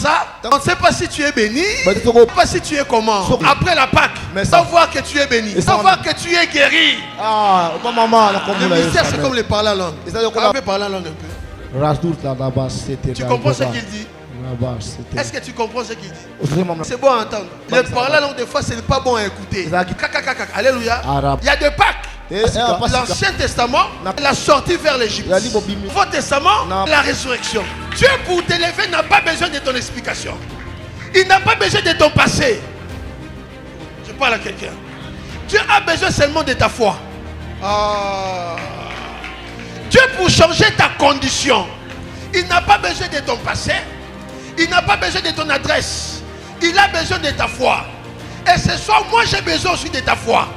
ça, on ne sait pas si tu es béni, on ne sait pas si tu es comment. Après la Pâque, sans voir que tu es béni, sans voir que tu es guéri. Le mystère, c'est comme les parler en langue. On peut parler en langue un peu. Tu comprends ce qu'il dit? Est-ce que tu comprends ce qu'il dit? C'est bon à entendre. Le parler en langue, des fois, ce n'est pas bon à écouter. Alléluia. Il y a des Pâques. L'Ancien Testament, la sortie vers l'Égypte. Le Nouveau Testament, la résurrection. Dieu, pour t'élever, n'a pas besoin de ton explication. Il n'a pas besoin de ton passé. Je parle à quelqu'un. Dieu a besoin seulement de ta foi. Dieu, pour changer ta condition, il n'a pas besoin de ton passé. Il n'a pas besoin de ton adresse. Il a besoin de ta foi. Et ce soir, moi, j'ai besoin aussi de ta foi.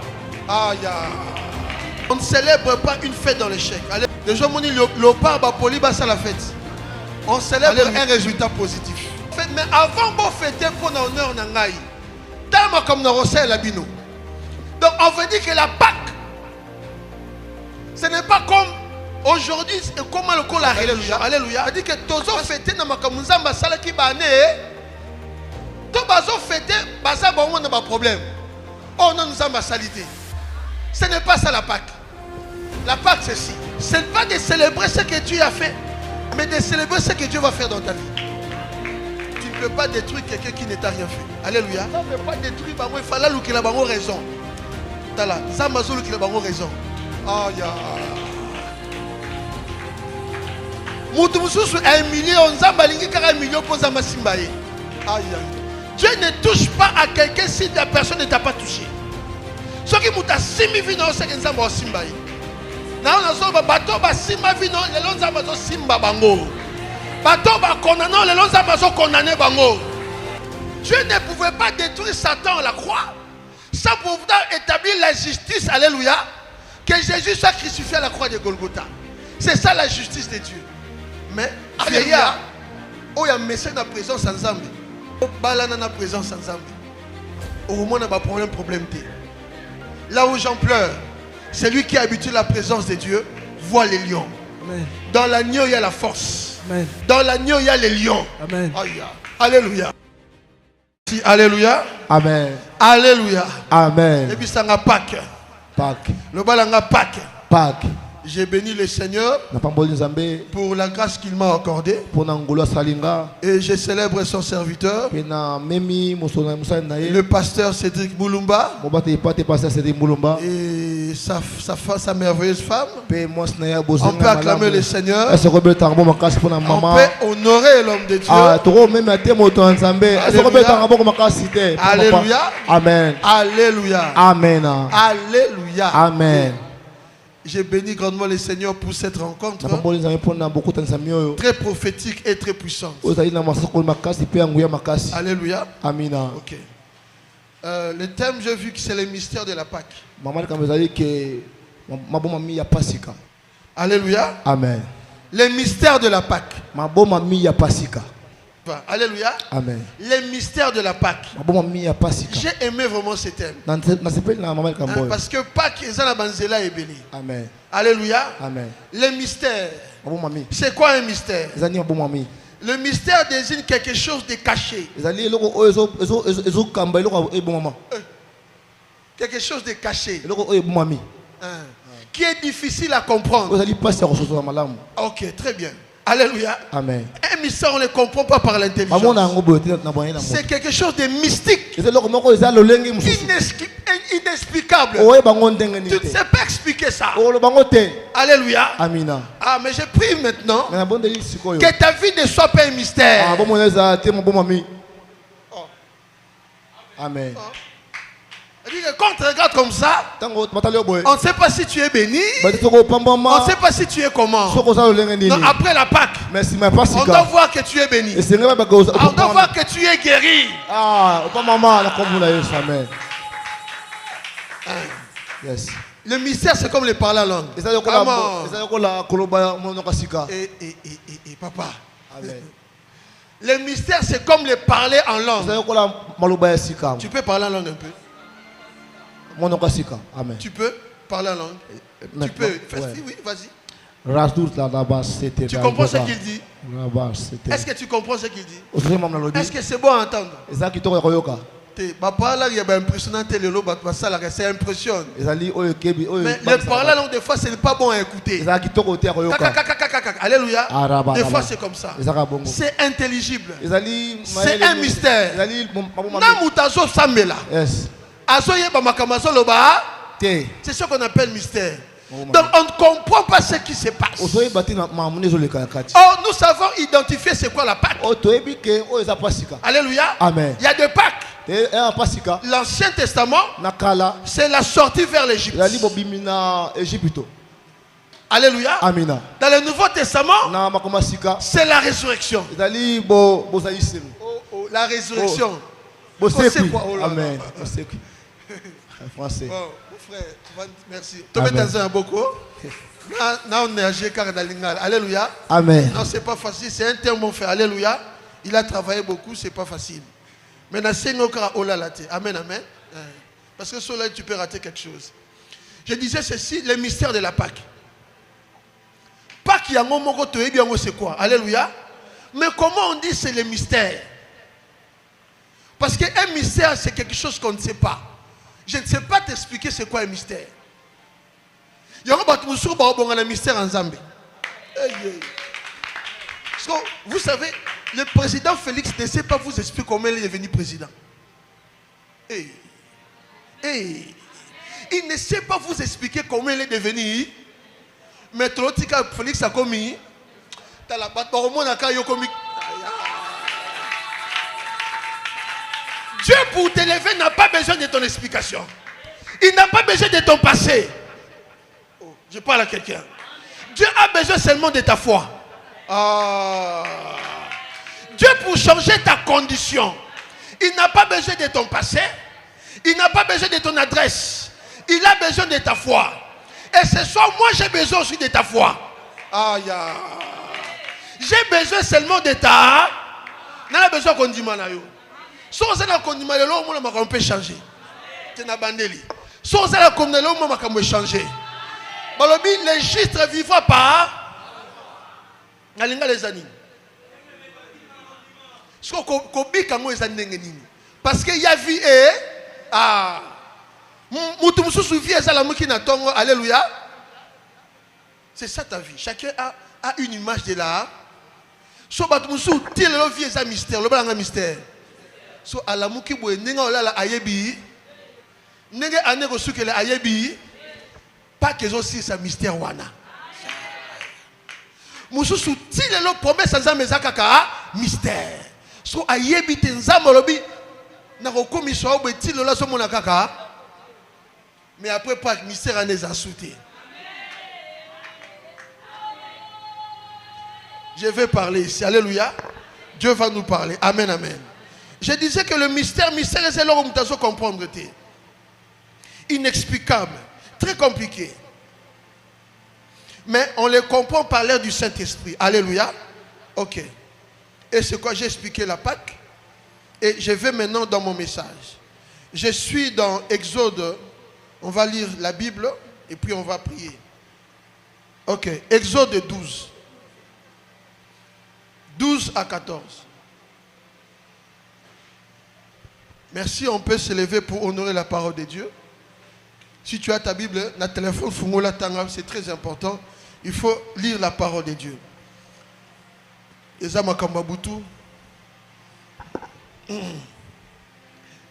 On ne célèbre pas une fête dans l'échec. Les gens m'ont dit le la fête. On célèbre un résultat positif. Mais avant de fêter pour l'honneur Nangaï, comme nous la bino. Donc on veut dire que la Pâque, ce n'est pas comme aujourd'hui, comment le col alléluia. Alléluia. On dit que tous les fêtés dans ma kamuzamba sala qui bané. Tous les fêtés, basa bon on a pas problème. Oh non nous avons salité. Ce n'est pas ça la Pâque. La Pâque c'est ci. Ce n'est pas de célébrer ce que Dieu a fait, mais de célébrer ce que Dieu va faire dans ta vie. Tu ne peux pas détruire quelqu'un qui ne t'a rien fait. Alléluia. Tu ne peux pas détruire, il fallait qu'il ait raison. Tala, Zamazou qu'il ait raison. Moutoussou 1 million, Zambalingi 40 millions pour Zamasimbaye. Dieu ne touche pas à quelqu'un si la personne ne t'a pas touché. Ce qui m'a simi vino, c'est que Zamba Simbaye. Na on a bateau ba simba vino, les longs Zamazo Simba Bango. Bateau ba condamnant, les longs Zamazo condamné Bango. Dieu ne pouvait pas détruire Satan à la croix sans pouvoir établir la justice, alléluia, que Jésus soit crucifié à la croix de Golgotha. C'est ça la justice de Dieu. Mais, alléluia, oh, il y a un message dans la présence en Zambie. Oh, balana na présence en Zambie. Au moins, on a un problème. Là où j'en pleure, c'est lui qui a habitué la présence de Dieu, voit les lions. Amen. Dans l'agneau, il y a la force. Amen. Dans l'agneau, il y a les lions. Amen. Alléluia. Alléluia. Amen. Alléluia. Amen. Et puis ça n'a Pâques. Pâques. Le bal n'a Pâques. Pâques. J'ai béni le Seigneur pour la grâce qu'il m'a accordée. Et je célèbre son serviteur, le pasteur Cédric Moulumba, et sa merveilleuse femme. On peut acclamer le Seigneur. On peut honorer l'homme de Dieu. Alléluia. Amen. Alléluia. Amen. Alléluia. Amen. J'ai béni grandement le Seigneur pour cette rencontre très prophétique et très puissante. Alléluia. Amina. Ok. Le thème, j'ai vu que c'est le mystère de la Pâque. Alléluia. Amen. Le mystère de la Pâque. Alléluia. Amen. Les mystères de la Pâque. J'ai aimé vraiment ce thème. Parce que Pâque, est béni. Amen. Alléluia. Amen. Les mystères. C'est quoi un mystère? Le mystère désigne quelque chose de caché. Quelque chose de caché. Qui est difficile à comprendre. Ok, très bien. Alléluia. Amen. Un mystère, on ne le comprend pas par l'intelligence. C'est quelque chose de mystique. Inexplicable. Tu ne sais pas expliquer ça. Alléluia. Amina. Ah, mais je prie maintenant que ta vie ne soit pas un mystère. Amen. Quand on te regarde comme ça, on ne sait pas si tu es béni, on ne sait pas si tu es comment. Non, après la Pâque, on doit voir que tu es béni. On doit voir que tu es guéri. Yes. Le mystère, c'est comme le parler en langue. Et papa. Amen. Le mystère, c'est comme le parler en langue. Tu peux parler en langue un peu? Amen. Tu peux parler en langue? Tu peux. Oui, vas-y. Tu comprends ce qu'il dit? Est-ce que tu comprends ce qu'il dit? Est-ce que c'est bon à entendre? Ça impressionne. Mais les paroles langue, des fois, ce n'est pas bon à écouter. Alléluia. Des fois, c'est comme ça. C'est intelligible. C'est un mystère. C'est ce qu'on appelle mystère. Donc on ne comprend pas ce qui se passe. Oh, nous savons identifier c'est quoi la Pâque. Alléluia. Amen. Il y a deux Pâques. L'Ancien Testament, c'est la sortie vers l'Égypte. Alléluia. Amina. Dans le Nouveau Testament, c'est la résurrection. La résurrection. C'est quoi? Amen. Français. Oh, frère, merci. Alléluia. Amen. Non, c'est pas facile. C'est un terme, mon frère. Alléluia. Il a travaillé beaucoup, c'est pas facile. Mais amen, amen. Parce que sur là, tu peux rater quelque chose. Je disais ceci, le mystère de la Pâque. Pâque, c'est quoi? Alléluia. Mais comment on dit c'est le mystère? Parce qu'un mystère, c'est quelque chose qu'on ne sait pas. Je ne sais pas t'expliquer c'est quoi un mystère. Il y a un mystère en Zambie. Vous savez, le président Félix ne sait pas vous expliquer comment il est devenu président. Il ne sait pas vous expliquer comment il est devenu. Mais Félix a commis. Dieu pour t'élever n'a pas besoin de ton explication. Il n'a pas besoin de ton passé. Oh, je parle à quelqu'un. Dieu a besoin seulement de ta foi. Dieu pour changer ta condition. Il n'a pas besoin de ton passé. Il n'a pas besoin de ton adresse. Il a besoin de ta foi. Et ce soir, moi j'ai besoin aussi de ta foi. J'ai besoin seulement de ta. On a besoin qu'on dise manayo. Si on a condamné l'homme, on peut changer. C'est na bandeli. Si on a condamné l'homme, on peut changer. Les justes vivra par. Nalinga les animes. Parce qu'il y a vie et. Alléluia. C'est ça ta vie. Chacun a une image de là. So batumusu til lo vie ça mystère, lo balanga mystère. So alamuki boye nenga olala ayebi. Nenge ane ko sukele ayebi. Pas que aussi ça mystère wana. Mususu til lo promesse za mezaka ka mystère. So ayebi te nzambo lobi na ko komisho obo til lo so mona kaka. Mais après pas mystère ane za souté. Je vais parler ici. Alléluia. Dieu va nous parler. Amen, amen. Je disais que le mystère, c'est là où nous devons comprendre. Inexplicable. Très compliqué. Mais on les comprend par l'air du Saint-Esprit. Alléluia. Ok. Et c'est quoi? J'ai expliqué la Pâque. Et je vais maintenant dans mon message. Je suis dans Exode. On va lire la Bible. Et puis on va prier. Ok. Exode 12. 12 à 14. Merci, on peut se lever pour honorer la parole de Dieu. Si tu as ta Bible, na téléphone, c'est très important. Il faut lire la parole de Dieu. Eza makambabutu.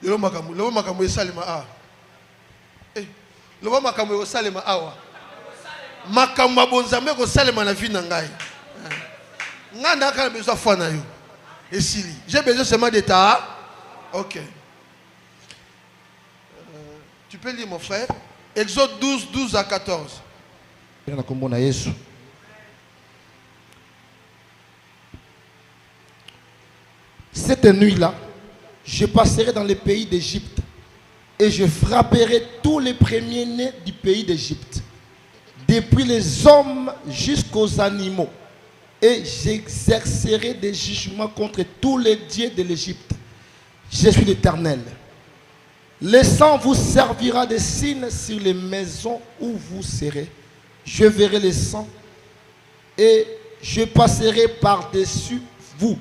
Lelo makambo esalema a. Lelo makambo esalema awa. Makambo bonzambe ko salema na vie na ngai. J'ai besoin seulement de ta. Ok. Tu peux lire mon frère. Exode 12, 12 à 14. Cette nuit-là, je passerai dans le pays d'Égypte et je frapperai tous les premiers-nés du pays d'Égypte, depuis les hommes jusqu'aux animaux. Et j'exercerai des jugements contre tous les dieux de l'Égypte. Je suis l'Éternel. Le sang vous servira de signe sur les maisons où vous serez. Je verrai le sang et je passerai par-dessus vous,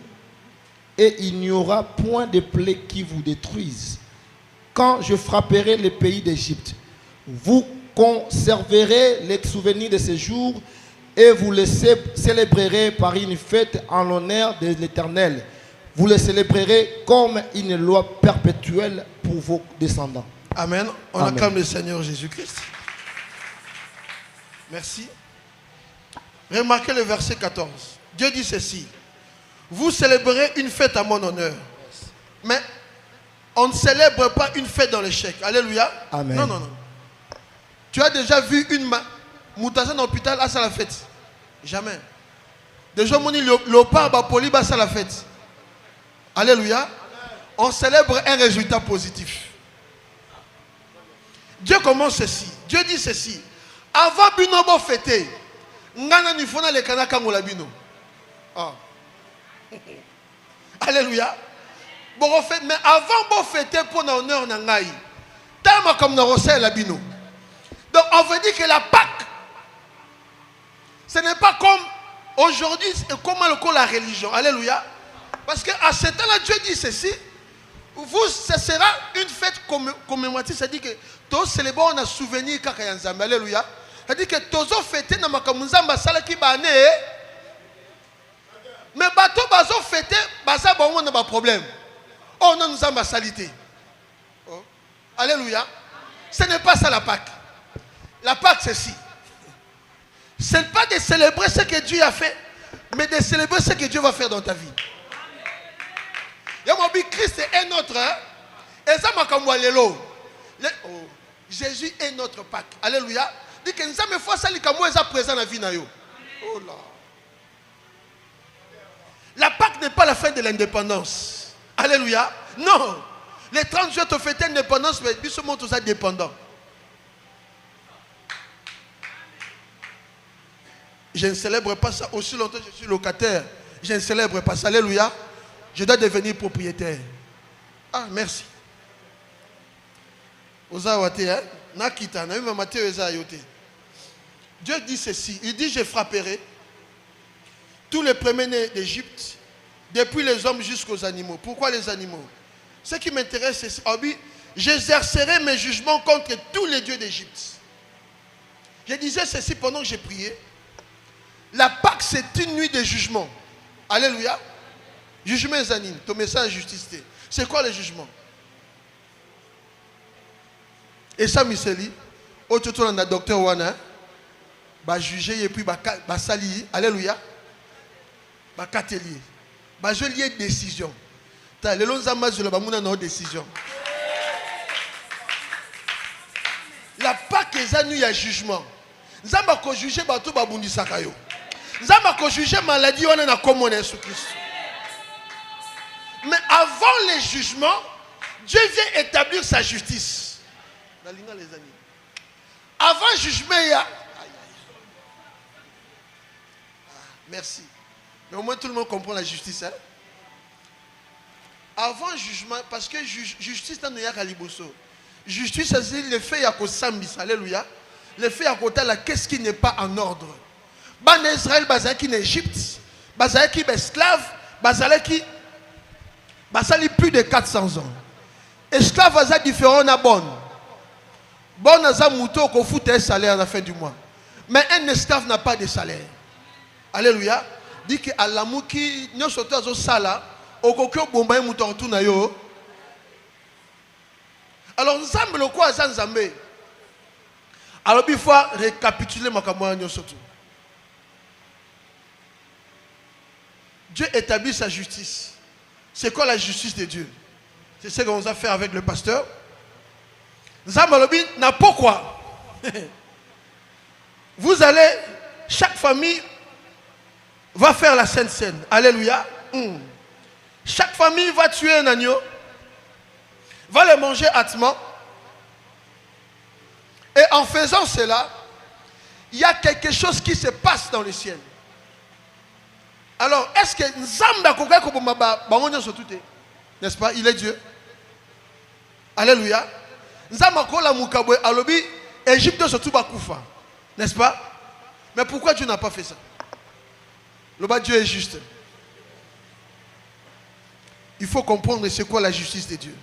et il n'y aura point de plaie qui vous détruise. Quand je frapperai les pays d'Égypte, vous conserverez les souvenirs de ces jours et vous les célébrerez par une fête en l'honneur de l'Éternel. Vous les célébrerez comme une loi perpétuelle pour vos descendants. Amen. On Amen. acclame le Seigneur Jésus-Christ. Merci. Remarquez le verset 14. Dieu dit ceci. Vous célébrerez une fête à mon honneur. Mais on ne célèbre pas une fête dans l'échec. Alléluia. Amen. Non, non, non. Tu as déjà vu une moutaza dans l'hôpital à la fête? Jamais. Déjà, on dit le pas poli à la fête. Alléluia. On célèbre un résultat positif. Dieu commence ceci. Dieu dit ceci. Avant binobo fêter, ngana ni fona le kanaka molabino. Ah. Alléluia. Bon, mais avant de fêter pour l'honneur nangai, tellement comme nous recevons la bino. Donc on veut dire que la Pâque, ce n'est pas comme aujourd'hui, comment la religion. Alléluia. Parce qu'à ce temps-là, Dieu dit ceci. Vous, ce sera une fête commémorative. C'est-à-dire que tous célébrons un souvenir kakayanzambe. Alléluia. C'est-à-dire que tous fêter na makamunzamba sala ki bane. Mais bateau bazo fêter, baza bon on a pas problème. Oh non nous avons salité. Oh. Alléluia. Ce n'est pas ça la Pâque. La Pâque c'est ci. Ce n'est pas de célébrer ce que Dieu a fait, mais de célébrer ce que Dieu va faire dans ta vie. Christ est notre. Et ça m'a comme Jésus est notre Pâque. Alléluia. Dit que nous avons fait ça, nous sommes présents dans la vie. Oh là. La Pâque n'est pas la fin de l'indépendance. Alléluia. Non. Les 30 jours, tu fêtes l'indépendance, mais nous sommes tous indépendants. Je ne célèbre pas ça aussi longtemps que je suis locataire. Je ne célèbre pas ça. Alléluia. Je dois devenir propriétaire. Ah, merci. Dieu dit ceci. Il dit, je frapperai tous les premiers-nés d'Égypte, depuis les hommes jusqu'aux animaux. Pourquoi les animaux? Ce qui m'intéresse, c'est j'exercerai mes jugements contre tous les dieux d'Égypte. Je disais ceci pendant que j'ai prié. La Pâque, c'est une nuit de jugement. Alléluia. Jugement les animes. Ton message justice. C'est quoi le jugement? Et ça, Miseli, autour de la docteur Wana, va juger et puis va salier. Alléluia. Va catelier. Va jouer décision. Les longs amas de la bamouna n'ont décision. La Pâque est une nuit à jugement. Nous avons jugé bateau babundi sakayo. Nous avons jugé maladie on a comme Jésus Christ. Mais avant les jugements, Dieu vient établir sa justice. Avant le jugement, il y a... Merci. Mais au moins tout le monde comprend la justice. Hein? Avant le jugement, parce que justice, c'est un kaliboso. Justice, c'est le fait à Sambis. Alléluia. Le fait à côté là, qu'est-ce qui n'est pas en ordre? Ban Israël, Bazaki en Égypte, Bazaki esclave, Bazalaki. Ça a plus de 400 ans. Esclave a différent à bonne. Bonne a mouton qu'on fout un salaire à la fin du mois. Mais un esclave n'a pas de salaire. Alléluia. Dit que à l'amour qui nous sommes au sala, au coquillon bomba mouton tout na yo. Alors nous sommes le quoi à Zambé. Alors il faut récapituler ma campagne surtout. Dieu établit sa justice. C'est quoi la justice de Dieu? C'est ce qu'on va faire avec le pasteur. Zambalobi n'a pas quoi. Vous allez, chaque famille va faire la Sainte Seine. Alléluia. Chaque famille va tuer un agneau, va le manger hâtement. Et en faisant cela, il y a quelque chose qui se passe dans le ciel. Alors, est-ce que Nzamba n'est-ce pas? Il est Dieu. Alléluia. Nzamba kola mukabwe alobi Égypte surtout bakufa. N'est-ce pas? Mais pourquoi Dieu n'a pas fait ça? Le bas Dieu est juste. Il faut comprendre c'est quoi la justice de Dieu.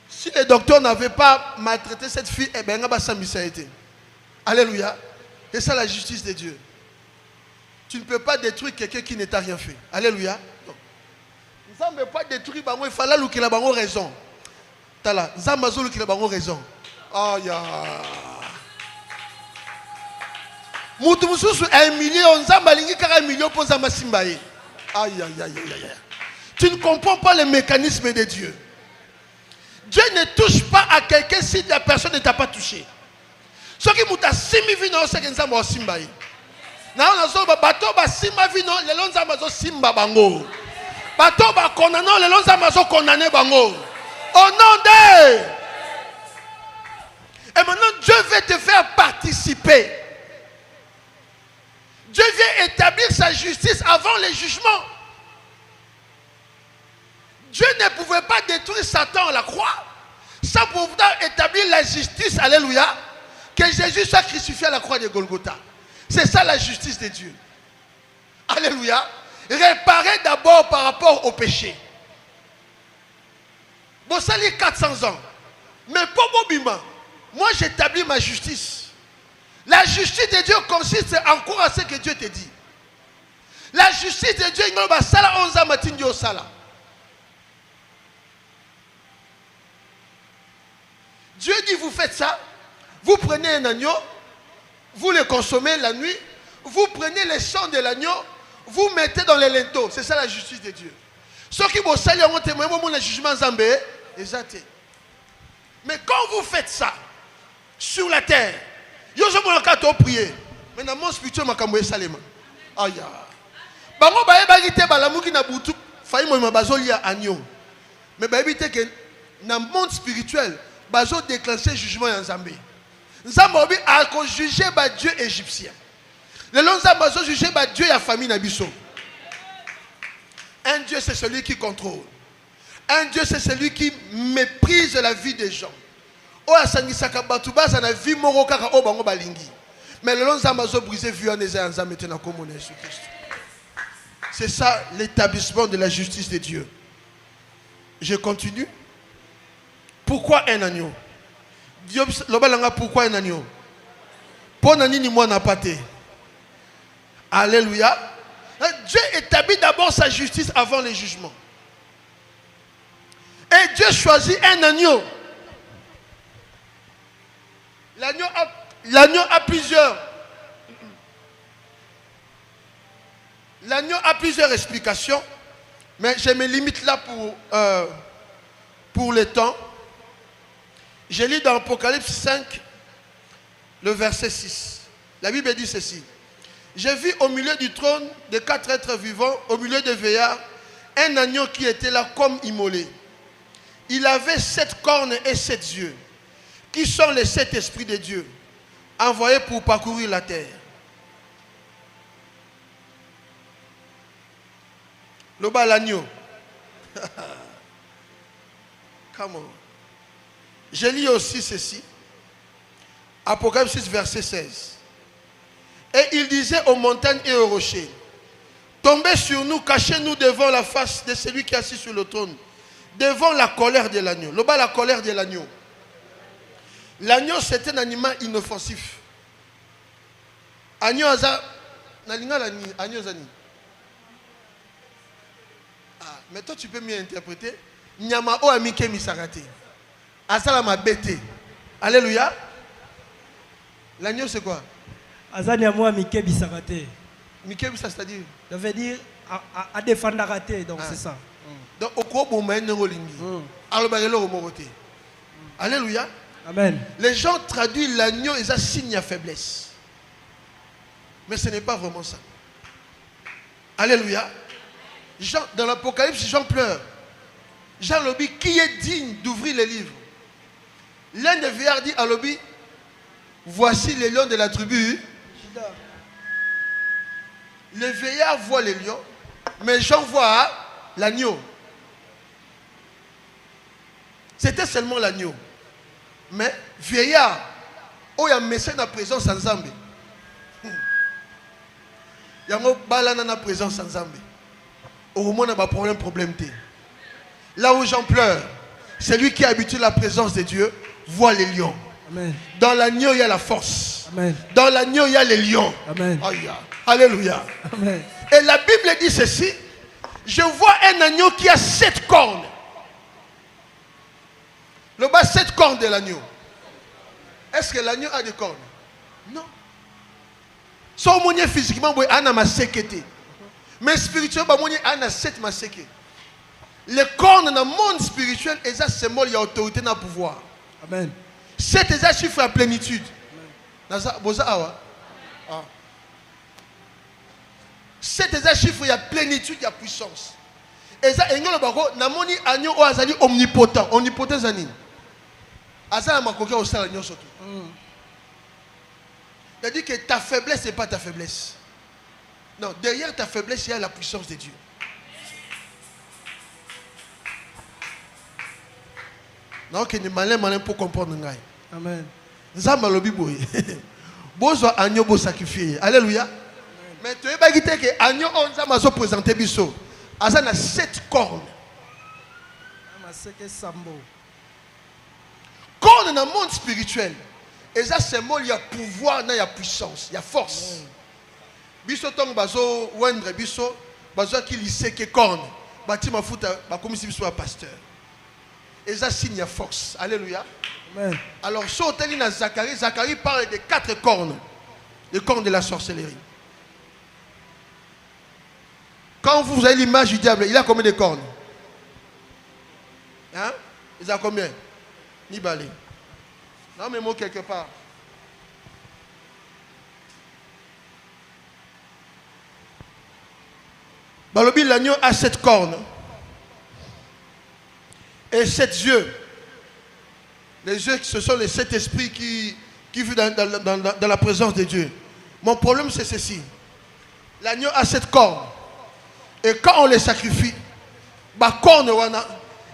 Si les docteurs n'avaient pas maltraité cette fille, eh bien, ça a été. Alléluia. C'est ça la justice de Dieu. Tu ne peux pas détruire quelqu'un qui ne t'a rien fait. Alléluia. Nous ne pouvons pas détruire, il fallait qu'il ait raison. Tala, Zamazo qu'il ait raison. Aïe. Mutumusou 1 million, Zambalingi 1 million pour Zamasimbaye. Aïe. Tu ne comprends pas le mécanisme de Dieu. Dieu ne touche pas à quelqu'un si la personne ne t'a pas touché. Ce qui m'a simi vino, c'est que Nzamba Simbaye. Na on a bateau ba sima vino, les longs Zamazo Simba bango. Bateau ba konano, les longs Zamazo konane bango. Au nom de. Et maintenant Dieu veut te faire participer. Dieu vient établir sa justice avant les jugements. Dieu ne pouvait pas détruire Satan à la croix sans pouvoir établir la justice, alléluia, que Jésus soit crucifié à la croix de Golgotha. C'est ça la justice de Dieu. Alléluia. Réparer d'abord par rapport au péché. Bon, ça lit 400 ans. Mais pour Bobima, moi j'établis ma justice. La justice de Dieu consiste en quoi à ce que Dieu te dit. La justice de Dieu, il y a sala 11 ans, sala. Dieu dit, vous faites ça, vous prenez un agneau, vous le consommez la nuit, vous prenez les sangs de l'agneau, vous mettez dans les linteaux. C'est ça la justice de Dieu. Ceux qui vont saluer ont témoigné le jugement zambé, exact. Mais quand vous faites ça, sur la terre, yo je me l'ai prier. Mais dans mon spirituel, je vais salema. Aïe. Bango baye bagite balamuki na butu, fayi mo mabazoli ya agneau. Mais baye bite que dans le monde spirituel, bazo déclencher jugement en Zambie. Nzambe a jugé Dieu égyptien. Le long Nzambe jugé Dieu et la famille Nabiso. Un Dieu c'est celui qui contrôle. Un Dieu c'est celui qui méprise la vie des gens. Mais le long Nzambe brisé vu en Esaïe Nzambe maintenant comme on est Jésus Christ. C'est ça l'établissement de la justice de Dieu. Je continue. Pourquoi un agneau? Pourquoi un agneau? Pour nani ni moi n'a pas été. Alléluia. Dieu établit d'abord sa justice avant les jugements. Et Dieu choisit un agneau. L'agneau a plusieurs. L'agneau a plusieurs explications. Mais je me limite là pour le temps. Je lis dans Apocalypse 5, le verset 6. La Bible dit ceci. J'ai vu au milieu du trône de 4 êtres vivants, au milieu des veillards, un agneau qui était là comme immolé. Il avait 7 cornes et 7 yeux, qui sont les 7 esprits de Dieu, envoyés pour parcourir la terre. Le bas l'agneau. Come on. Je lis aussi ceci. Apocalypse 6, verset 16. Et il disait aux montagnes et aux rochers, tombez sur nous, cachez-nous devant la face de celui qui est assis sur le trône, devant la colère de l'agneau. Le bas la colère de l'agneau. L'agneau c'est un animal inoffensif. Agneau aza, agneau zani. Ah, mais toi tu peux mieux interpréter. Nyama o amike misarate. Asala ma bête. Alléluia. L'agneau c'est quoi? Azani à moi Mike Bisarate. Mike Bisarate c'est-à-dire? Ça veut dire à défendre raté, donc c'est ça. Donc au quoi bon main n'engolingi. Alors bah le remoroté. Alléluia. Amen. Les gens traduisent l'agneau et ça signe à faiblesse. Mais ce n'est pas vraiment ça. Alléluia. Jean, dans l'Apocalypse, Jean pleure. Jean Lobi, qui est digne d'ouvrir les livres? L'un des vieillards dit à Lobi, voici les lions de la tribu. Les vieillards voient les lions, mais Jean voit l'agneau. C'était seulement l'agneau. Mais vieillard, Oh, il y a message dans la présence sans Zambé. Il y a un balana dans la présence sans Zambé. Au moins, on a un problème. Là où j'en pleure, c'est lui qui a habitué la présence de Dieu, voit les lions. Amen. Dans l'agneau, il y a la force. Amen. Dans l'agneau, il y a les lions. Amen. Alléluia. Amen. Et la Bible dit ceci. Je vois un agneau qui a 7 cornes. Le bas 7 cornes de l'agneau. Est-ce que l'agneau a des cornes? Non. Son monnier physiquement, il a ma sécurité. Mais spirituellement, il a 7 ma sécurité. Les cornes dans le monde spirituel, c'est un symbole, il y a autorité dans le pouvoir. Amen. 7 c'est un chiffre à plénitude. Ah. 7 c'est un chiffre, il y a plénitude, il y a puissance. Et ça, il y a un omnipotent. Omnipotent, c'est c'est-à-dire que ta faiblesse n'est pas ta faiblesse. Non, derrière ta faiblesse, il y a la puissance de Dieu. Non, que ni malin pour comprendre. Amen. Nzamba lobi boye. Bozo agneau bo sacrifier. Alléluia. Mais tu es pas dit que agneau on nzamba so présenter biso. Asa na 7 cornes. Cornes dans le monde spirituel. Et ça symbole il y a pouvoir, il y a puissance, il y a force. Biso tong bazo wendre biso bazo qui lycée que cornes. Bati ma futa ba comme si biso un pasteur. Et ça signe il y a force. Alléluia. Amen. Alors, sur Zacharie parle de 4 cornes. Les cornes de la sorcellerie. Quand vous avez l'image du diable, il a combien de cornes? Hein? Il a combien? Ni balé. Non, mais moi, quelque part. Balobi, l'agneau a 7 cornes. Et 7 yeux. Les yeux, ce sont les 7 esprits qui vivent dans la présence de Dieu. Mon problème, c'est ceci. L'agneau a 7 cornes. Et quand on les sacrifie,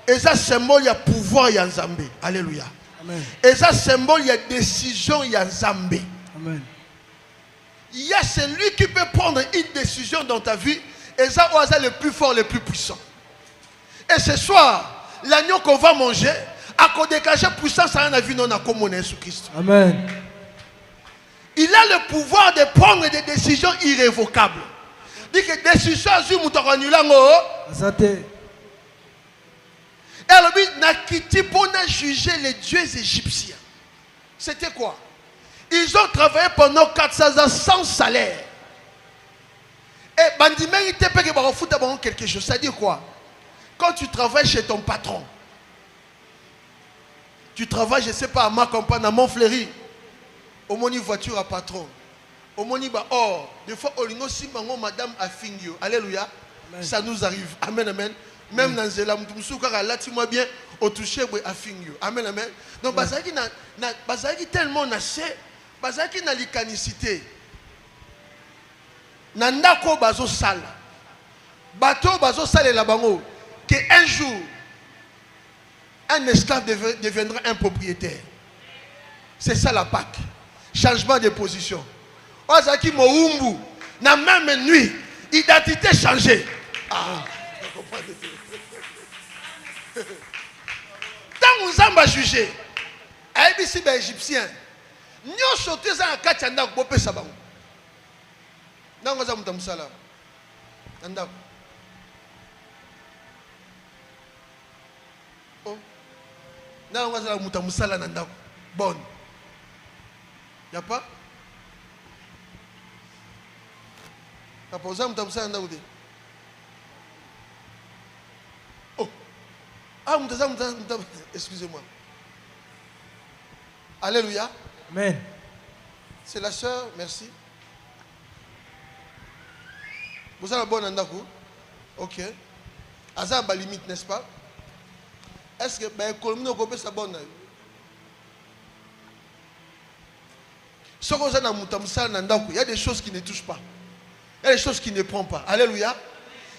et ça symbole, il y a pouvoir, il y a Nzambé. Alléluia. Amen. Et ça symbole, il y a décision, il y a Nzambé. Amen. Il y a celui qui peut prendre une décision dans ta vie. Et ça, c'est le plus fort, le plus puissant. Et ce soir, l'agneau qu'on va manger, à cause de cacher puissance à la vie non à comme Jésus-Christ. Amen. Il a le pouvoir de prendre des décisions irrévocables. Dit que décision sur Moutarangulango. Azate. Et alors, Nakiti pour juger les dieux égyptiens. C'était quoi? Ils ont travaillé pendant 400 ans sans salaire. Et Bandimé, il te paye quelque chose. Ça dit quoi? Quand tu travailles chez ton patron, tu travailles, je ne sais pas, à ma campagne, à Montfleury, au moni voiture à patron, au moni or, des fois, au lingo si madame a fini. Alléluia. Amen. Ça nous arrive. Amen, amen. Même dans Zéla, là, tu m'as bien, au toucher, à fini. Amen, amen. Donc, Bazaki tellement nassé, Bazaki n'a l'icanicité. Nandako bazo sala. Bateau bazo sale la bango. Que un jour, un esclave deviendra un propriétaire. C'est ça la Pâque. Changement de position. Ozaki Moumbu, na même nuit, identité changée. Ah, vous comprenez? Tant vous avez jugé, ABC égyptien, nous sommes sortis en Kachanda pour payer ça. Non, vous avez dit ça. Oh. Non, vous avez dit ça. Bon. Il n'y a pas? Oh. Ah, excusez-moi. Alléluia. Amen. C'est la sœur, merci. Vous avez la bonne andako? Ok. Aza ba limite, n'est-ce pas? Est-ce que ben kolomino kopé sa bonne? Il y a des choses qui ne touchent pas. Il y a des choses qui ne prennent pas. Alléluia.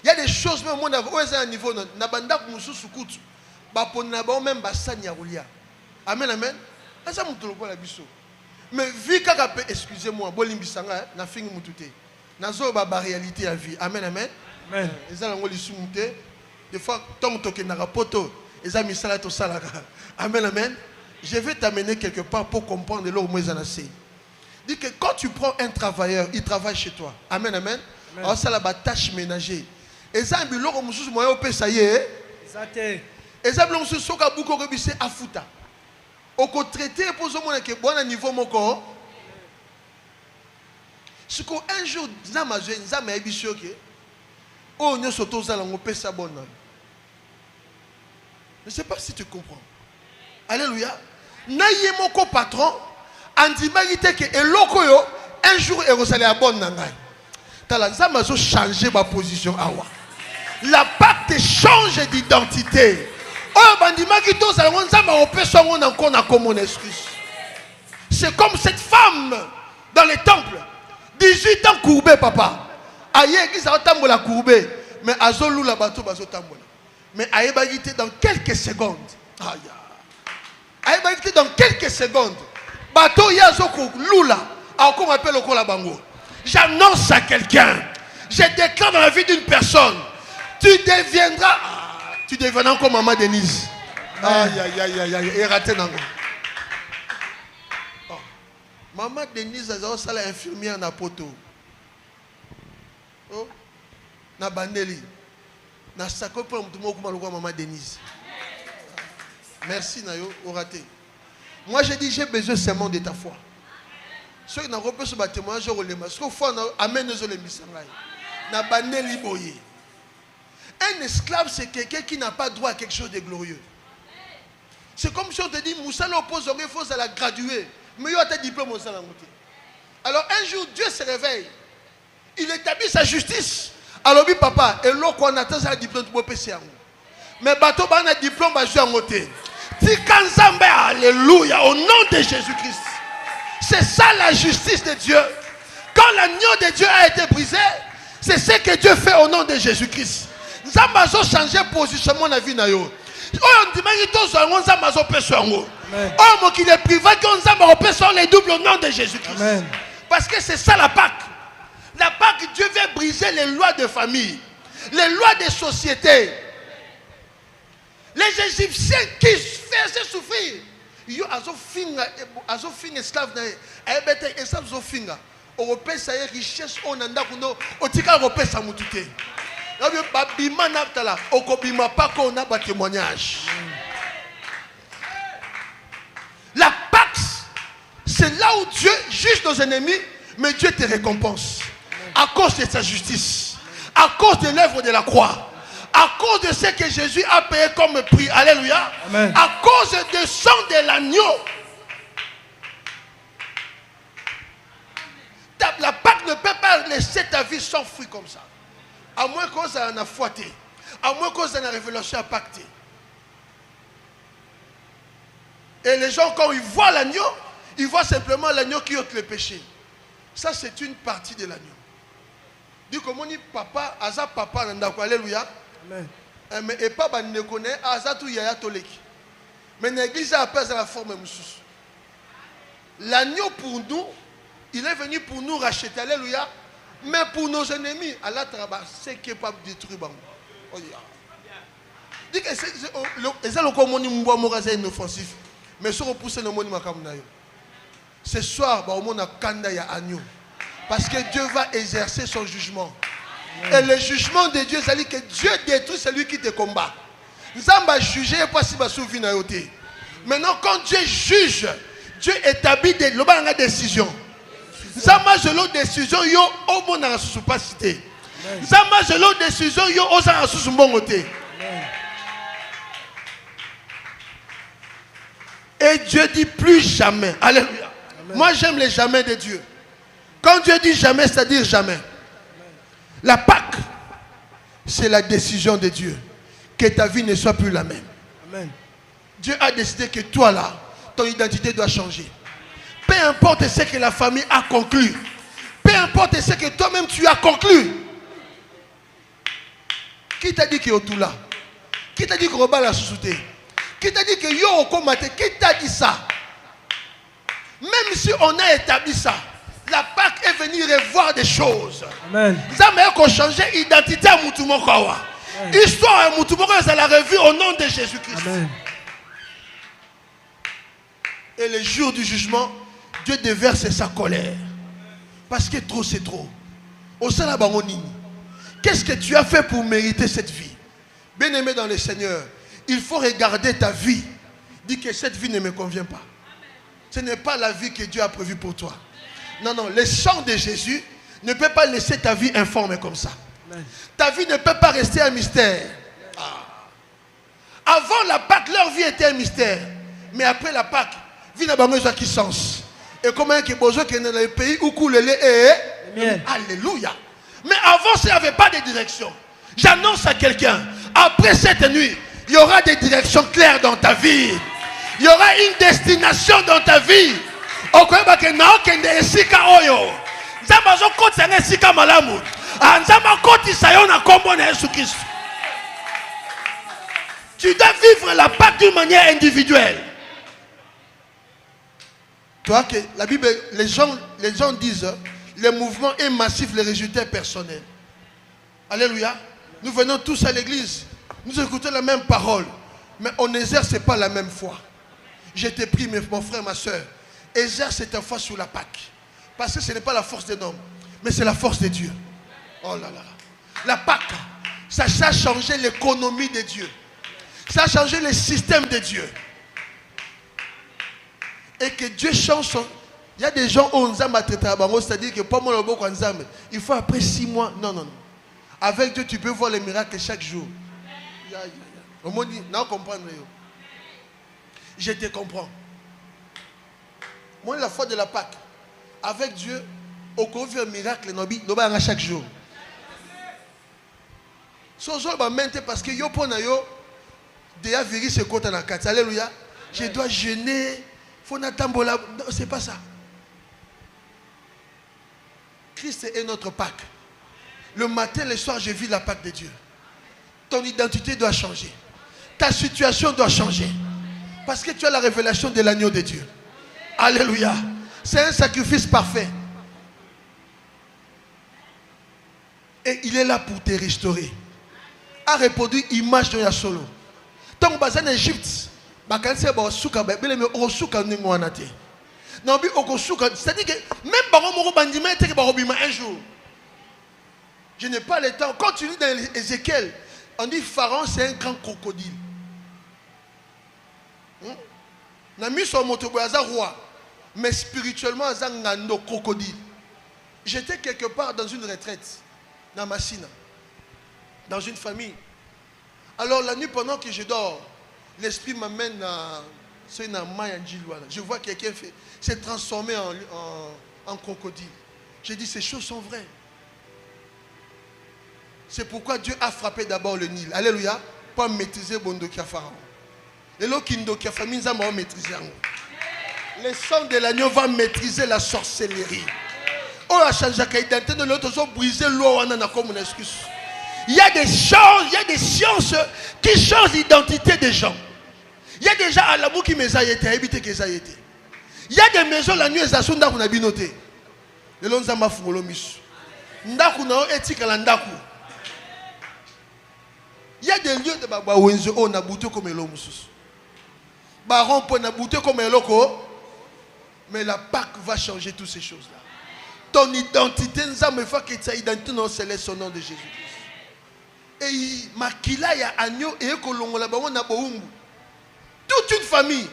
Il y a des choses même où on a un niveau nabanda musu sukutu. Ba pona ba même ba sanya roulia. Amen amen. Asa mutolo kwa la biso. Mais vu que, excusez-moi, Bolimbisanga, na fingi mutute. Nazo ba réalité à vie. Amen, amen. Amen. Des fois, tant que tu as poto, ils ont mis ça tout ça. Amen, amen. Je vais t'amener quelque part pour comprendre l'eau où ils en ont. Dis que quand tu prends un travailleur, il travaille chez toi. Amen, amen. Alors ça la tâche ménager. Et ça, il y a un moyen de ça y est. Et ça, il y a un moyen de faire afuta. Au traité pour ce moment que bon niveau mon corps. Ce qu'un jour, Zama est bichoqué. Oh, nous sommes tous à la bonne. Je ne sais pas si tu comprends. Alléluia. Naïe mon patron, Andimagité que Elokoyo, un jour, il va aller à bonne nangai. T'as Zama changé ma position. La pacte change d'identité. Oh, Bandimagito, ça va Zama on encore comme mon excuse. C'est comme cette femme dans les temples. 18 ans courbé, papa. Aïe, qui a tambola courbé. Mais Azolou la bateau, bazo tambola. Mais aïe, bagité dans quelques secondes. Aïe. Aïe, bagité dans quelques secondes. Bateau, yazoko, lula. Alors, qu'on appelle au la bango. J'annonce à quelqu'un. Je déclare dans la vie d'une personne. Tu deviendras comme maman Denise. Aïe, aïe, aïe, aïe, aïe. Et raté nango. Maman Denise a sala infirmière na poto. Oh, na bandeli. Na sako pour maman Denise. Merci Nayo, au raté. Moi je dis j'ai besoin seulement de ta foi. Ceux qui n'ont pas ce témoignage, je relève. Ce qu'il faut, amène nos émissions. Na bandeli boye. Un esclave c'est quelqu'un qui n'a pas droit à quelque chose de glorieux. C'est comme si on te dit Moussa l'oppose, il faut la graduer. Mais il y a un diplôme au salon. Alors un jour, Dieu se réveille. Il établit sa justice. Alors, oui, papa, et l'eau qu'on attend, c'est un diplôme de PCA. Mais bateau, il y a un diplôme de en côté. Alléluia, au nom de Jésus-Christ. C'est ça la justice de Dieu. Quand l'agneau de Dieu a été brisé, c'est ce que Dieu fait au nom de Jésus-Christ. Nous avons changé de positionnement dans la vie. On dit que oh, mon qui est privé, qu'on a les doubles au nom de Jésus-Christ. Parce que c'est ça la Pâque. La Pâque, Dieu veut briser les lois de famille, les lois de société. Les Égyptiens qui faisaient souffrir. Ils ont fait esclave. Ils ont fait Européen, ça y est, richesse, on a ndakouno, otika Européen, ça m'a tout. Babima naptala, okobima pas qu'on a pas témoignage. La Pax, c'est là où Dieu juge nos ennemis, mais Dieu te récompense. À cause de sa justice, à cause de l'œuvre de la croix, à cause de ce que Jésus a payé comme prix. Alléluia. Amen. À cause du sang de l'agneau. La Pâque ne peut pas laisser ta vie sans fruit comme ça. À moins qu'on s'en a fouetté. À moins qu'on s'en a révélation à pacter. Et les gens, quand ils voient l'agneau, ils voient simplement l'agneau qui ôte le péché. Ça, c'est une partie de l'agneau. Dis comme on dit papa, aza papa, alléluia. Amen. Mais et pas ne connaît, aza tout yaya toleki. Mais l'église a appelé la forme moussous. L'agneau pour nous, il est venu pour nous racheter, alléluia. Mais pour nos ennemis, Allah travaille, c'est capable de détruire. Dis que c'est le commandement de Mouraza inoffensif. Mais si on pousse le monde, ce soir, on a Kanda ya agneau. Parce que Dieu va exercer son jugement. Et le jugement de Dieu, c'est que Dieu détruit celui qui te combat. Nous allons juger pas si vous souvenez na yoté. Maintenant, quand Dieu juge, Dieu établit des décisions. Zama jelo décision yo au monde na sous pas cité. Zama jelo décision yo aux en sous mbongoté. Et Dieu dit plus jamais. Alléluia. Moi j'aime les jamais de Dieu. Quand Dieu dit jamais, c'est-à-dire jamais. La Pâque, c'est la décision de Dieu. Que ta vie ne soit plus la même. Amen. Dieu a décidé que toi là, ton identité doit changer. Peu importe ce que la famille a conclu. Peu importe ce que toi-même tu as conclu. Qui t'a dit que tu es tout là? Qui t'a dit que Roba la sous-souté? Qui t'a dit que yo au combat? Qui t'a dit ça? Même si on a établi ça, la Pâque est venue revoir des choses. Amen. Ça m'a changé l'identité à Moutumokawa. Histoire à Moutumokawa, ça l'a revue au nom de Jésus-Christ. Amen. Et le jour du jugement, Dieu déverse sa colère. Parce que trop, c'est trop. Au sein de la baronnie, qu'est-ce que tu as fait pour mériter cette vie? Bien-aimé dans le Seigneur, il faut regarder ta vie. Dis que cette vie ne me convient pas. Ce n'est pas la vie que Dieu a prévue pour toi. Non, non, le sang de Jésus ne peut pas laisser ta vie informée comme ça. Amen. Ta vie ne peut pas rester un mystère. Avant la Pâque, leur vie était un mystère. Mais après la Pâque, vie n'a pas besoin qui sens. Et comment est-ce que besoin qu'il y a dans le pays où coule le lait et alléluia. Mais avant, il n'y avait pas de direction. J'annonce à quelqu'un, après cette nuit, il y aura des directions claires dans ta vie. Il y aura une destination dans ta vie. Tu dois vivre la Pâque d'une manière individuelle. Tu vois que la Bible, les gens disent, le mouvement est massif, le résultat est personnel. Alléluia. Nous venons tous à l'église, nous écoutons la même parole, mais on n'exerce pas la même foi. Je te prie, mon frère, ma soeur, exerce ta foi sur la Pâque. Parce que ce n'est pas la force des hommes, mais c'est la force de Dieu. Oh là là. La Pâque, ça a changé l'économie de Dieu. Ça a changé le système de Dieu. Et que Dieu change son... Il y a des gens où on c'est-à-dire que pour moi, il faut après 6 mois. Non, non, non. Avec Dieu, tu peux voir les miracles chaque jour. On m'a dit, non, comprendre. Je te comprends. Moi, la foi de la Pâque, avec Dieu, on peut faire un miracle chaque jour. Parce que yo pona yo déjà viri ce côté dans 4. Alléluia. Je dois jeûner. Faut n'attendre là. C'est pas ça. Christ est notre Pâque. Le matin, le soir, je vis la Pâque de Dieu. Ton identité doit changer. Ta situation doit changer. Parce que tu as la révélation de l'agneau de Dieu. Alléluia. C'est un sacrifice parfait. Et il est là pour te restaurer. A reproduit image de Yasolo. Tant que tu es en Égypte, c'est-à-dire que même un jour, je n'ai pas le temps. Quand tu lis dans Ézéchiel, on dit Pharaon c'est un grand crocodile. Roi, mais spirituellement c'est un crocodile. J'étais quelque part dans une retraite, dans Massina, dans une famille. Alors la nuit pendant que je dors, l'esprit m'amène à je vois quelqu'un s'est transformé en crocodile. J'ai dit ces choses sont vraies. C'est pourquoi Dieu a frappé d'abord le Nil. Alléluia. Pour maîtriser Bondokia Pharaon. Et là, Kindokia famille va maîtriser. Le sang de l'agneau va maîtriser la sorcellerie. Oh, la change d'identité de l'autre, ils ont brisé l'eau comme une excuse. Il y a des choses, il y a des sciences qui changent l'identité des gens. Il y a déjà à l'amour qui me a été, habité que ça a été. Il y a des maisons la nuit, elles sont dans la binoté. Les longs zamba fungolomis. Ndaku na éthique à l'andaku. Il y a des lieux de Baba Wenzo, on a bouté comme l'homus. Baron pour na bouté comme l'oko. Mais la Pâque va changer toutes ces choses-là. Ton identité, nous faut que ta identité non c'est son nom de Jésus-Christ. Et makila ya agneau et kolongola ba na boumbu. Toute une famille.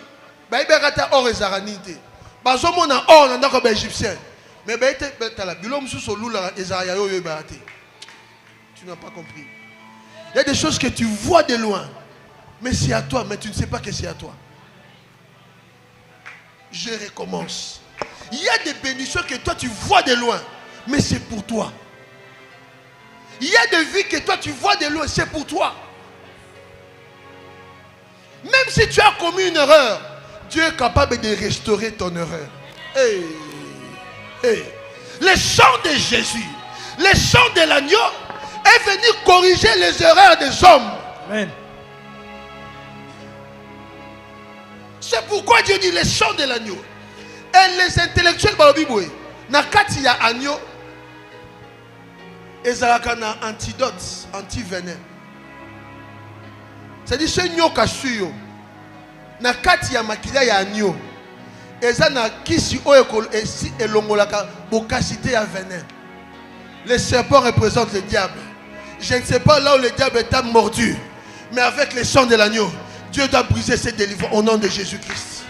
Ba ibekata or ezaranite. Ba zomo na or na ndako ba égyptien. Mais ba ete betala bilom sous lula ezaya yo barate. Tu n'as pas compris. Il y a des choses que tu vois de loin. Mais c'est à toi, mais tu ne sais pas que c'est à toi. Je recommence. Il y a des bénédictions que toi tu vois de loin, mais c'est pour toi. Il y a des vies que toi tu vois de loin, c'est pour toi. Même si tu as commis une erreur, Dieu est capable de restaurer ton erreur. Hey, hey. Le sang de Jésus, le sang de l'agneau est venu corriger les erreurs des hommes. Amen. C'est pourquoi Dieu dit le sang de l'agneau. Et les intellectuels balobiboué, na kati ya agneau, ezalaka na antidote, anti-venin. C'est-à-dire ce nyoka suyo, na kati ya makila ya agneau, eza na kisi oyo elongolaka bokasité ya venin. Le serpent représente le diable. Je ne sais pas là où le diable t'a mordu, mais avec le sang de l'agneau, Dieu doit briser ses délivrances au nom de Jésus-Christ.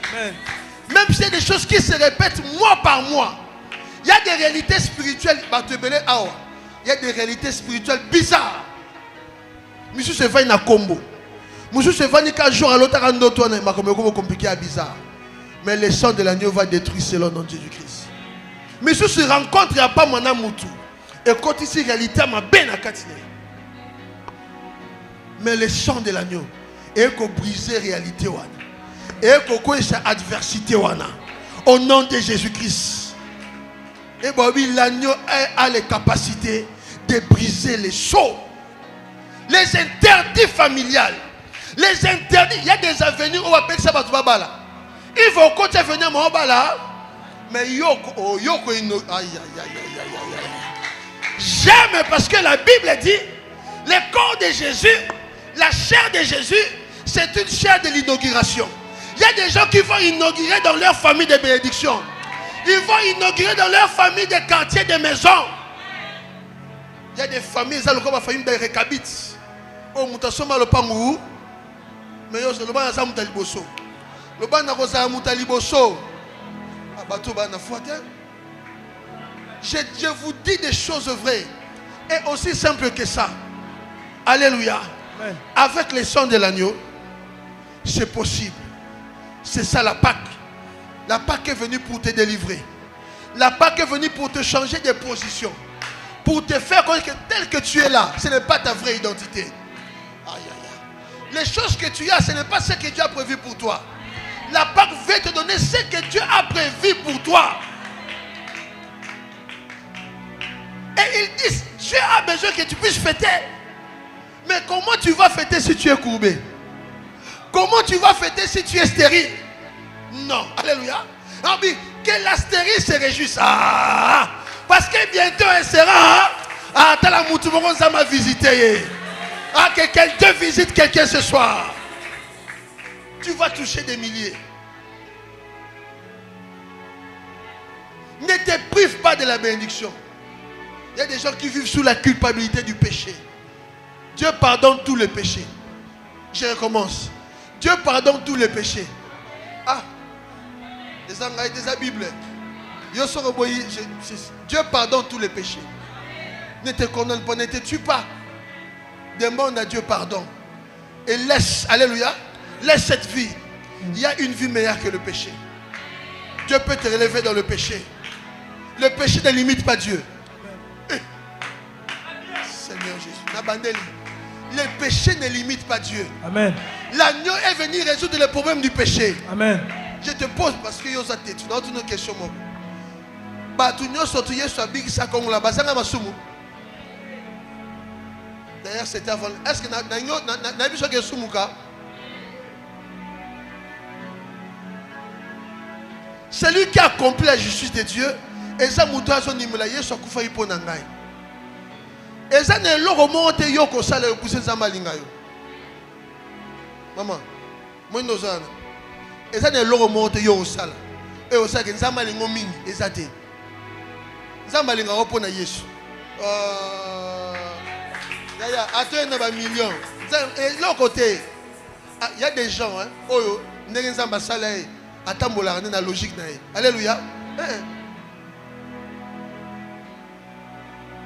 Même si c'est des choses qui se répètent mois par mois, il y a des réalités spirituelles. Il y a des réalités spirituelles bizarres. Monsieur se va na combo. Monsieur se va ni qu'un jour à l'autre en d'autres on est compliqué à bizarre. Mais le sang de l'agneau va détruire selon le nom de Jésus-Christ. Monsieur se rencontre, il n'y a pas mon amoutou. Et quand ici réalité ma ben à katine. Mais le sang de l'agneau et qu'on briser réalité wana. Et qu'on connaisse adversité wana. Au nom de Jésus-Christ. Et bon oui, l'agneau a les capacités de briser les sceaux. Les interdits familiales. Les interdits. Il y a des avenirs où on appelle ça Batubabala. Il faut continuer à venir mon bala. Mais yoko yoko aïe aïe aïe aïe aïe aïe. J'aime parce que la Bible dit le corps de Jésus, la chair de Jésus, c'est une chair de l'inauguration. Il y a des gens qui vont inaugurer dans leur famille de bénédiction. Ils vont inaugurer dans leur famille des quartiers, des maisons. Il y a des familles, ça le comme la famille de Rekabit. Oh, mutasoma le pangu. Mais yo le ban za mutaliboso. Le ban na koza mutaliboso. Abato ba na foite. Je vous dis des choses vraies et aussi simples que ça. Alléluia. Amen. Avec le sang de l'agneau, c'est possible. C'est ça la Pâque. La Pâque est venue pour te délivrer. La Pâque est venue pour te changer de position. Pour te faire connaître que tel que tu es là, ce n'est pas ta vraie identité. Aïe, aïe, aïe. Les choses que tu as, ce n'est pas ce que Dieu a prévu pour toi. La Pâque veut te donner ce que Dieu a prévu pour toi. Et ils disent, Dieu a besoin que tu puisses fêter. Mais comment tu vas fêter si tu es courbé? Comment tu vas fêter si tu es stérile? Non. Alléluia. Que la stérile se réjouisse. Ah, parce que bientôt elle sera. Ah, t'as la moutoumon, ça m'a visité. Ah, que quelqu'un visite quelqu'un ce soir. Tu vas toucher des milliers. Ne te prive pas de la bénédiction. Il y a des gens qui vivent sous la culpabilité du péché. Dieu pardonne tous les péchés. Je recommence. Dieu pardonne tous les péchés. Ah, des Bible. Dieu pardonne tous les péchés. Ne te condamne pas, ne te tue pas. Demande à Dieu pardon. Et laisse, alléluia, laisse cette vie. Il y a une vie meilleure que le péché. Dieu peut te relever dans le péché. Le péché ne limite pas Dieu. Seigneur Jésus. Le péché ne limite pas Dieu. Amen. L'agneau est venu résoudre le problème du péché. Amen. Je te pose parce que tu as une question. D'ailleurs, c'était avant. Est-ce que tu as celui qui a accompli la justice de Dieu, et ça mouta son nimelaye soit kufa ipo nangai. Et ça ne l'eau remonte yoko sale au poussé zamalinga yo. Maman, moi n'osana. Et ça ne l'eau remonte yoko sale. Et au sac zamalingo mingi et ça te. Zamalinga opo na Yesu. Yaya, attends na million. Et l'autre côté, il y a des gens, hein, oyo, n'engue zamba sale. Atambola na logique na. Alléluia.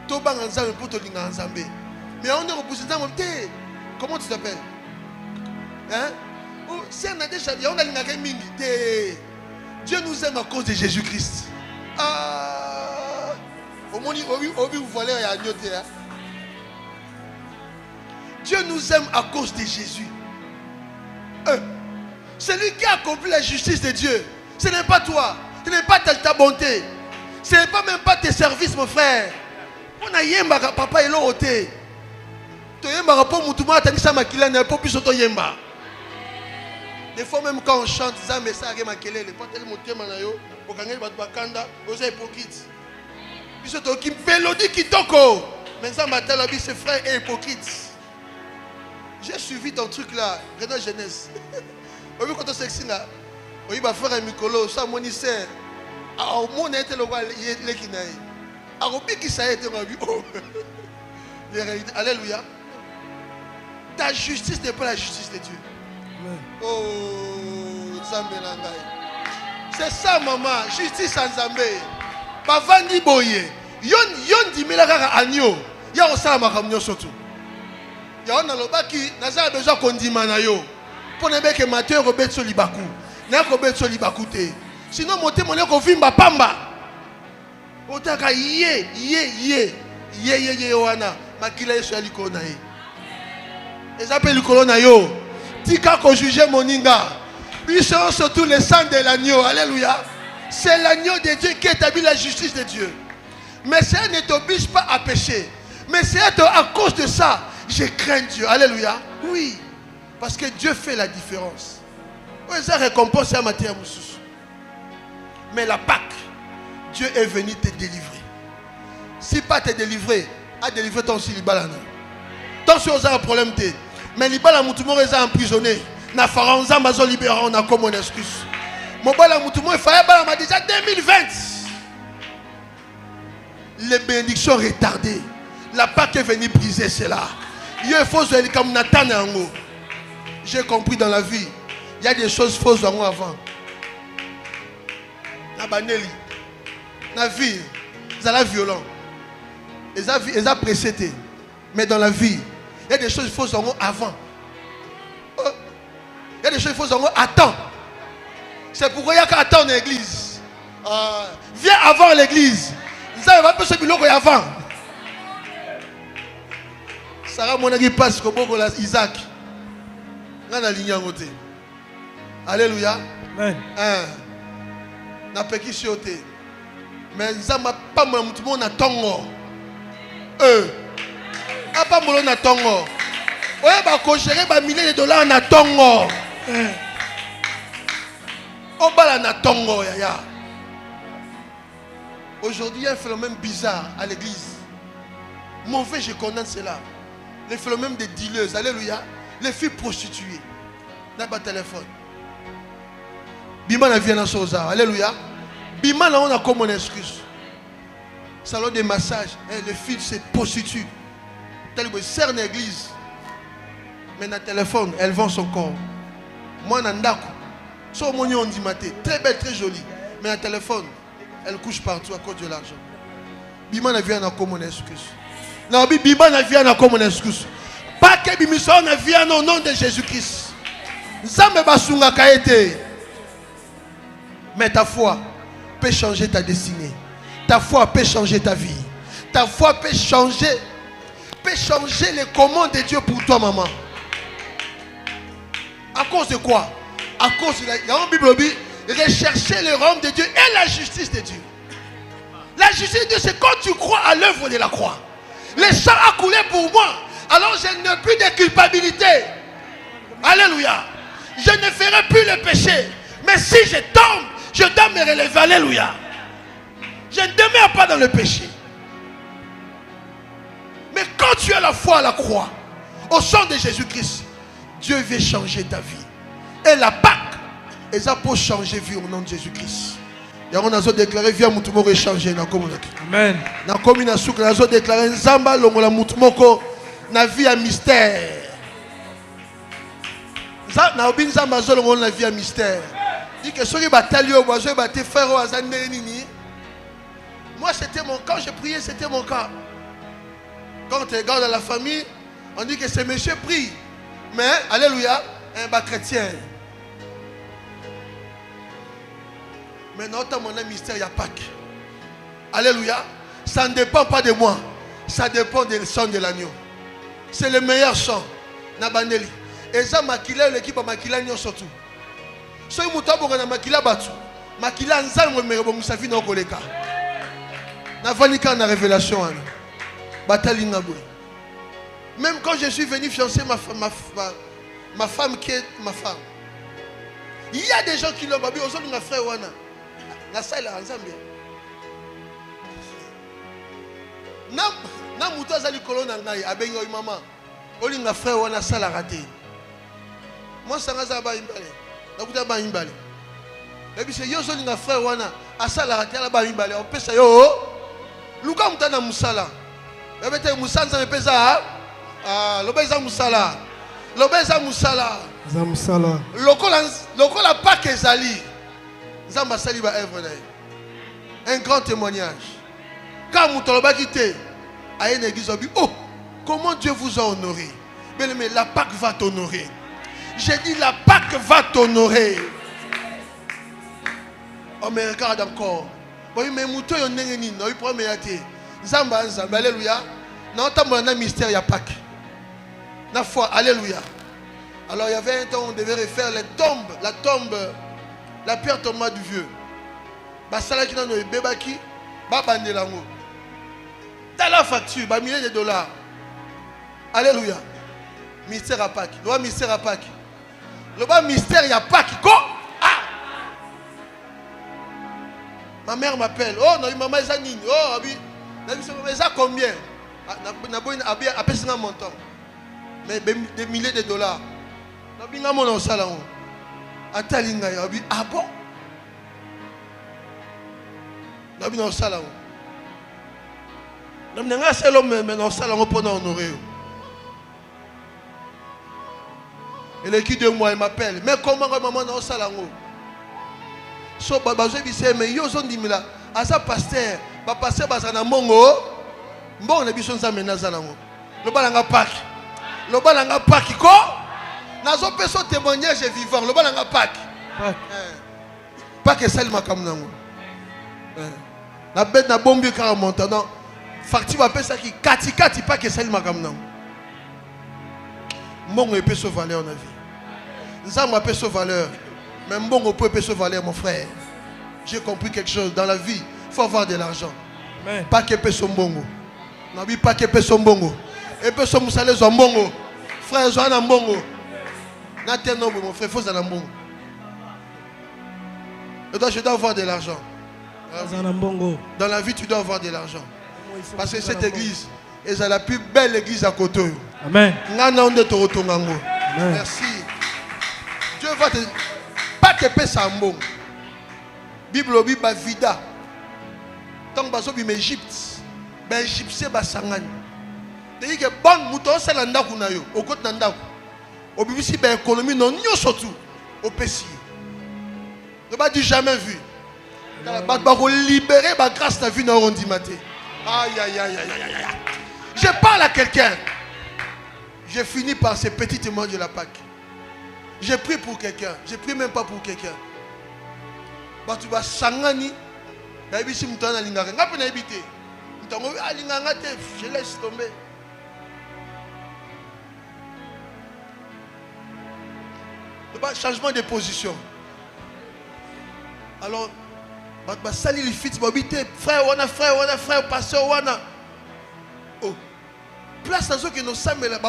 Tobanga nzambe pour to linga nzambe. Mais on est repoussé dans mon thé. Comment tu t'appelles? Hein? Oh, si on a déjà on a linga mingi. Dieu nous aime à cause de Jésus-Christ. Ah. Au moins vous voulez à agnoter. Dieu nous aime à cause de Jésus. Celui qui a accompli la justice de Dieu, ce n'est pas toi, ce n'est pas ta bonté, ce n'est pas même pas tes services, mon frère. On a yemba papa et l'autre. To yemba pour mutumo atani sa makila na pour biso to yemba. Des fois même quand on chante, ça mais ça arrive à quel est le pas tellement thème na yo, au gagner bat bakanda, aux hypocrites. Puis c'est qui mélodie qui toko. Mais ça m'a tel ami ses frères est hypocrite. J'ai suivi ton truc là, Renan Jeunesse. Au vu quand on sexy là, oui bah frère Mikolo, ça monisseur. Ah au monde était le roi les kinaï. Ah au qui ça a été ma vie. Alléluia. Ta justice n'est pas la justice de Dieu. Oh, c'est ça, maman. Justice sans Zambé. Bavandi boye. Yon di melaka agneau. Ya osala makamnyo surtout. Ya on a lobaki naza besoin kondima na yo. Pour ne que Matthieu robet so libaku. Na robet so libaku te. Sinon monter mon ko vimba pamba. Otaka ye wana. Makila yeso aliko na ye. Ils appellent le colon na yo. Tika ko juger moninga. Ils seront surtout les sang de l'agneau. Alléluia. C'est l'agneau de Dieu qui établit la justice de Dieu. Mais ça ne t'oblige pas à pécher. Mais c'est à cause de ça, je crains Dieu. Alléluia. Oui. Parce que Dieu fait la différence. Oui, ça récompense à matière moussous. Mais la Pâque, Dieu est venu te délivrer. Si pas te délivrer, à délivrer ton célibat. Tant si on a un problème, mais les balles est emprisonné. Na pharaon Zambazo libéré, on a comme une excuse. Mon bal moutoumou est failli m'a déjà 2020. Les bénédictions retardées. La Pâque est venue briser cela. Il faut se comme Nathan et Ango. J'ai compris dans la vie, il y a des choses fausses dans moi avant. Na baneli, na vie, ils ont violent, ils ont précédé. Mais dans la vie, il y a des choses fausses dans moi avant. Il y a des choses fausses dans moi attends. C'est pourquoi il y a qu'à attendre l'église. Viens avant l'église. Vous avez pas ce biloko avant. Sarah mon ami passe comme Isaac. Alléluia. Amen. Na peki sioté. Mais nzamba pas mon tout monde na tongo. Pas mon na tongo. Oye ba ko gérer ba milliers de dollars na tongo. Obala na tongo yaya. Aujourd'hui il y a un phénomène bizarre à l'église. Mauvais, je condamne cela. Les phénomènes des dealers, alléluia. Les filles prostituées. N'a pas de téléphone. Bima na vient dans Soza, alléluia. Bima là on a comme une excuse. Salon de massage, les filles se prostituent. Tel que sert une église. Mais dans le téléphone, elles vendent son corps. Moi, Nandako, son monion dit maté, très belle, très jolie. Mais dans le téléphone, elle couche partout à cause de l'argent. Bima na vient comme une excuse. Non, Bima na vient comme une excuse. Pas que Bimison na vient au nom de Jésus-Christ. Nzambe basunga kaete. Mais ta foi peut changer ta destinée. Ta foi peut changer ta vie. Ta foi peut changer les commandes de Dieu pour toi, maman. À cause de quoi? À cause de la Bible dit rechercher le royaume de Dieu et la justice de Dieu. La justice de Dieu, c'est quand tu crois à l'œuvre de la croix. Le sang a coulé pour moi. Alors je n'ai plus de culpabilité. Alléluia. Je ne ferai plus le péché. Mais si je tombe, je dois me relever. Alléluia. Je ne demeure pas dans le péché. Mais quand tu as la foi à la croix, au sang de Jésus-Christ, Dieu veut changer ta vie. Et la Pâque, et ça pour changer vie au nom de Jésus-Christ. Et on a déclaré, viens moutoumoko changer. Amen. Na commune à souk, on a déclaré, Zamba longola moutoumoko na vie à mystère. Na obin Zamba zolongola na vie à mystère. Dit que ceux qui bataillent au boisé battent frère au azan nini. Moi c'était mon cas, j'ai prié, c'était mon cas. Quand tu regardes dans la famille, on dit que c'est monsieur prie. Mais, alléluia, un bas chrétien. Maintenant, dans mon mystère, il y a Pâques. Alléluia. Ça ne dépend pas de moi. Ça dépend du sang de l'agneau. C'est le meilleur sang. Nabaneli. Et ça, Makila, l'équipe a Makila, surtout. Si vous avez Makila Batu, Makila, Nzal, Mousafi, non, Koleka. Navanika, na révélation. Même quand je suis venu fiancer ma femme qui est ma femme, Il y a des gens qui l'ont babi aujourd'hui na frère wana. Na sala nzambe. Na muto azali kolona ngai abengo mama. Oli na frère wana sala raté. Moi sanga za ba imbale. Na kuta ba imbale. Ebi se yo zoli na frère wana asala raté la ba imbale. On pesa yo. Luka mutana musala. Ebete musanza mepesa. Ah, lobeza musala. Lobeza musala. Zamsala. Lokola pas que Zali. Zamba sali ba œuvre là. Un grand témoignage. Quand Moutoloba quitté à une église, oh, comment Dieu vous a honoré. Bien aimé, la Pâque va t'honorer. J'ai dit la Pâque va t'honorer. On me regarde encore. Oui, mais Mouto yon nengeni, non, il prend me yate. Zamba, alléluia. Non, t'as mon mystère, il y a Pâque. La foi, alléluia. Alors il y avait un temps où on devait refaire la tombe, la pierre tombale du vieux. Basala qui n'a pas bébaki, babande lango. Dans la facture, milliers de dollars. Alléluia. Mystère à Pâques. Le mystère à Pâques. Le bas mystère il y a Pâques. Go! Ah! Ma mère m'appelle. Oh non, maman est nini. Oh abi, mais ça combien? Abi a un montant. Mais des milliers de dollars. Ah bon? Et l'équipe de moi, il m'appelle. Mais comment maman dans salon? So babazo bise mais yo zone dimila. Asa pasteur, ba pasteur bazana mongo. Mbongo na biso nzambe nazalango. Le balanga Pâques. Le balanga Pâques ko? Nazo peso témoignage vivant. Le balanga Pâques. Pâques sali makamnango. Na bête na bombi ka monta non. Facture va pesa ki kati Pâques sali makamnango. Mbongo epeso valeur na vie. Nzamba peso valeur. Mais mbongo peut peso valeur mon frère. J'ai compris quelque chose dans la vie, il faut avoir de l'argent. Pas que peso mbongo. Nabi pas que peso mbongo. Et peso musale zo mbongo. Frère zo na mbongo. Na teno mon frère faut na mbongo. Je dois avoir de l'argent. Dans la vie tu dois avoir de l'argent. Parce que cette église est la plus belle église à côté. Amen. Merci. Dieu va te pas que pesa mbongo. Bible obi ba vida. Tant bazo bi Égypte. Ba égyptien ba sangani. Dès que bon mouton sala ndaku na yo, okot na ndaku. Obi si ba économie non nyoso tout au pesi. Ne pas dit jamais vu. Ba ko libérer ba grâce ta vie na rondi maté. Aïe aïe aïe aïe aïe aïe. Je parle à quelqu'un. J'ai fini par ces petits témoins de la Pâque. J'ai prié pour quelqu'un. J'ai prié même pas pour quelqu'un. Tu vas sangani. Je laisse tomber. Changement de position. Alors, sali les fils, frère, frère, pasteur, oh, place dans ce que nous sommes là,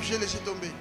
je laisse tomber.